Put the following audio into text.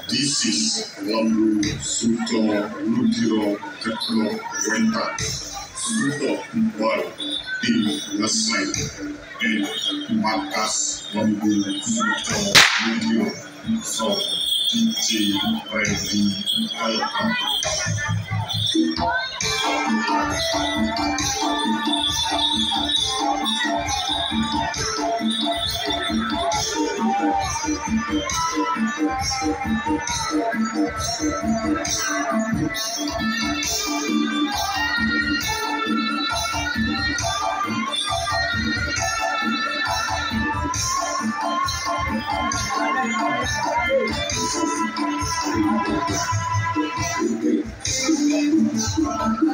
This is Lambu Suto Rudiro Tekno Wenta Suto Baru di Lesai dan Markas Lambu Suto Rudiro So DJ Ready Welcome.